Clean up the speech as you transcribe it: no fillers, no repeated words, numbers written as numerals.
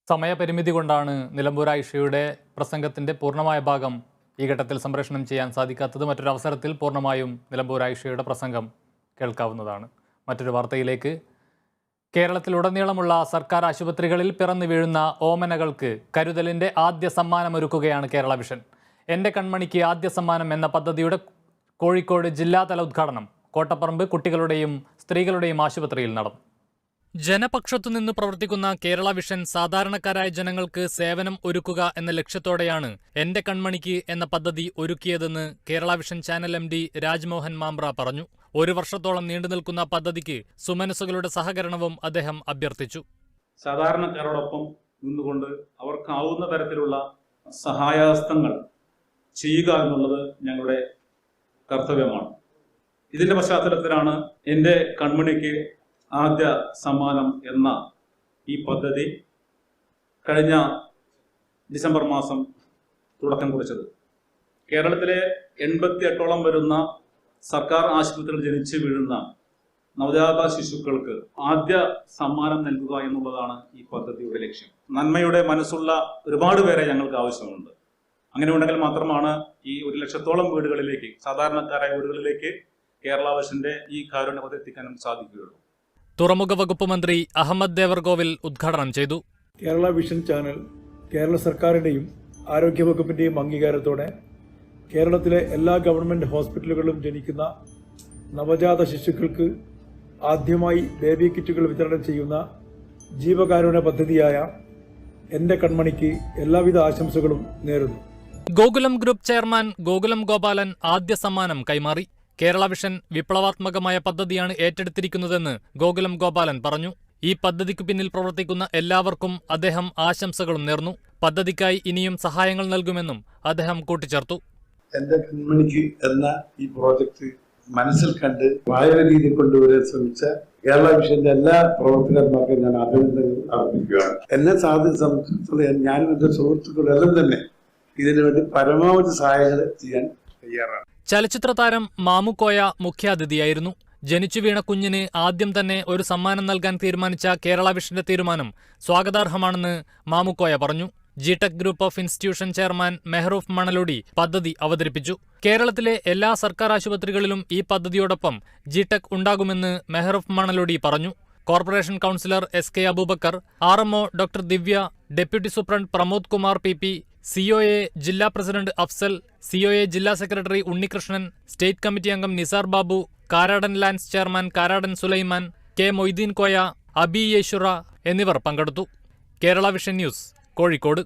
സമയപരിമിതി കൊണ്ടാണ് നിലമ്പൂർ ആയിഷയുടെ പ്രസംഗത്തിന്റെ പൂർണ്ണമായ ഭാഗം ഈ ഘട്ടത്തിൽ സംപ്രേഷണം ചെയ്യാൻ സാധിക്കാത്തത്. മറ്റൊരു അവസരത്തിൽ പൂർണ്ണമായും നിലമ്പൂർ ആയിഷയുടെ പ്രസംഗം കേൾക്കാവുന്നതാണ്. മറ്റൊരു വാർത്തയിലേക്ക്. കേരളത്തിലുടനീളമുള്ള സർക്കാർ ആശുപത്രികളിൽ പിറന്നു വീഴുന്ന ഓമനകൾക്ക് കരുതലിന്റെ ആദ്യ സമ്മാനമൊരുക്കുകയാണ് കേരള വിഷൻ. എൻ്റെ കൺമണിക്ക് ആദ്യ സമ്മാനം എന്ന പദ്ധതിയുടെ കോഴിക്കോട് ജില്ലാതല ഉദ്ഘാടനം കോട്ടപ്പറമ്പ് കുട്ടികളുടെയും സ്ത്രീകളുടെയും ആശുപത്രിയിൽ നടന്നു. ജനപക്ഷത്തുനിന്ന് പ്രവർത്തിക്കുന്ന കേരള വിഷൻ സാധാരണക്കാരായ ജനങ്ങൾക്ക് സേവനം ഒരുക്കുക എന്ന ലക്ഷ്യത്തോടെയാണ് എൻ്റെ കൺമണിക്ക് എന്ന പദ്ധതി ഒരുക്കിയതെന്ന് Kerala vision channel MD Rajmohan Mampra പറഞ്ഞു. 1 വർഷത്തോളം നീണ്ടുനിൽക്കുന്ന പദ്ധതിക്ക് സുമനസ്സുകളുടെ സഹകരണവും അദ്ദേഹം അഭ്യർത്ഥിച്ചു. സാധാരണക്കാരോടൊപ്പം നിന്നുകൊണ്ട് അവർക്കാവുന്ന തരത്തിലുള്ള സഹായഹസ്തങ്ങൾ ചെയ്യുക എന്നുള്ളത് ഞങ്ങളുടെ കർത്തവ്യമാണ്. ഇതിന്റെ പശ്ചാത്തലത്തിലാണ് എൻ്റെ കൺമണിക്ക് ആദ്യ സമ്മാനം എന്ന ഈ പദ്ധതി കഴിഞ്ഞ ഡിസംബർ മാസം തുടക്കം കുറിച്ചത്. കേരളത്തിലെ 88ഓളം വരുന്ന സർക്കാർ ആശുപത്രികൾ ജനിച്ചു വീഴുന്ന നവജാത ശിശുക്കൾക്ക് ആദ്യ സമ്മാനം നൽകുക എന്നുള്ളതാണ് ഈ പദ്ധതിയുടെ ലക്ഷ്യം. നന്മയുടെ മനസ്സുള്ള ഒരുപാട് പേരെ ഞങ്ങൾക്ക് ആവശ്യമുണ്ട്. അങ്ങനെ ഉണ്ടെങ്കിൽ മാത്രമാണ് ഈ 1 ലക്ഷത്തോളം വീടുകളിലേക്ക്, സാധാരണക്കാരായ വീടുകളിലേക്ക് കേരള വിഷന്റെ ഈ കാരുണ്യ പദ്ധതി എത്തിക്കാനും സാധിക്കുകയുള്ളൂ. തുറമുഖ വകുപ്പ് മന്ത്രി അഹമ്മദ് ദേവർകോവിൽ ഉദ്ഘാടനം ചെയ്തു. കേരള വിഷൻ ചാനൽ കേരള സർക്കാരിന്റെയും ആരോഗ്യവകുപ്പിന്റെയും അംഗീകാരത്തോടെ കേരളത്തിലെ എല്ലാ ഗവൺമെന്റ് ഹോസ്പിറ്റലുകളിലും ജനിക്കുന്ന നവജാത ശിശുക്കൾക്ക് ആദ്യമായി ബേബി കിറ്റുകൾ വിതരണം ചെയ്യുന്ന ജീവകാരുണ്യ പദ്ധതിയായ എൻ്റെ കൺമണിക്ക് എല്ലാവിധ ആശംസകളും നേരുന്നു. ഗോകുലം ഗ്രൂപ്പ് ചെയർമാൻ ഗോകുലം ഗോപാലൻ ആദ്യ സമ്മാനം കൈമാറി. കേരള വിഷൻ വിപ്ലവാത്മകമായ പദ്ധതിയാണ് ഏറ്റെടുത്തിരിക്കുന്നതെന്ന് ഗോകുലം ഗോപാലൻ പറഞ്ഞു. ഈ പദ്ധതിക്ക് പിന്നിൽ പ്രവർത്തിക്കുന്ന എല്ലാവർക്കും അദ്ദേഹം ആശംസകളും നേർന്നു. പദ്ധതിക്കായി ഇനിയും സഹായങ്ങൾ നൽകുമെന്നും അദ്ദേഹം കൂട്ടിച്ചേർത്തു. എൻ്റെ കൺമണിക്ക് എന്ന ഈ പ്രോജക്റ്റ് മനസ്സിൽ കണ്ട് വായന രീതി കൊണ്ടുവരാൻ ശ്രമിച്ച കേരള വിഷന്റെ എല്ലാ പ്രവർത്തകന്മാർക്കും ഞാൻ അഭിനന്ദനങ്ങൾ അർപ്പിക്കുകയാണ്. എന്നെ സംബന്ധിച്ചിടത്തോളം ഞാനും എൻ്റെ സുഹൃത്തുക്കളും എല്ലാം തന്നെ ഇതിനുവേണ്ടി പരമാവധി സഹായങ്ങൾ ചെയ്യാൻ തയ്യാറാണ്. ചലച്ചിത്ര താരം മാമുക്കോയ മുഖ്യാതിഥിയായിരുന്നു. ജനിച്ചു വീണ കുഞ്ഞിന് ആദ്യം തന്നെ ഒരു സമ്മാനം നൽകാൻ തീരുമാനിച്ച കേരള വിഷന്റെ തീരുമാനം സ്വാഗതാർഹമാണെന്ന് മാമുക്കോയ പറഞ്ഞു. G-Tec group of institution chairman Mehroof Manaludi പദ്ധതി അവതരിപ്പിച്ചു. കേരളത്തിലെ എല്ലാ സർക്കാർ ആശുപത്രികളിലും ഈ പദ്ധതിയോടൊപ്പം ജിടെക് ഉണ്ടാകുമെന്ന് മെഹ്റൂഫ് മണലുടി പറഞ്ഞു. Corporation councillor SK Aboobacker, RMO doctor Divya, deputy superintendent Pramod Kumar PP, COA ജില്ലാ പ്രസിഡന്റ് അഫ്സൽ, COA ജില്ലാ സെക്രട്ടറി ഉണ്ണികൃഷ്ണൻ, സ്റ്റേറ്റ് കമ്മിറ്റി അംഗം Nisar Babu, Karadan lands chairman Karadan Sulaiman, K Moideen Koya, Abi Yeshura എന്നിവർ പങ്കെടുത്തു. Kerala vision news, Kozhikode.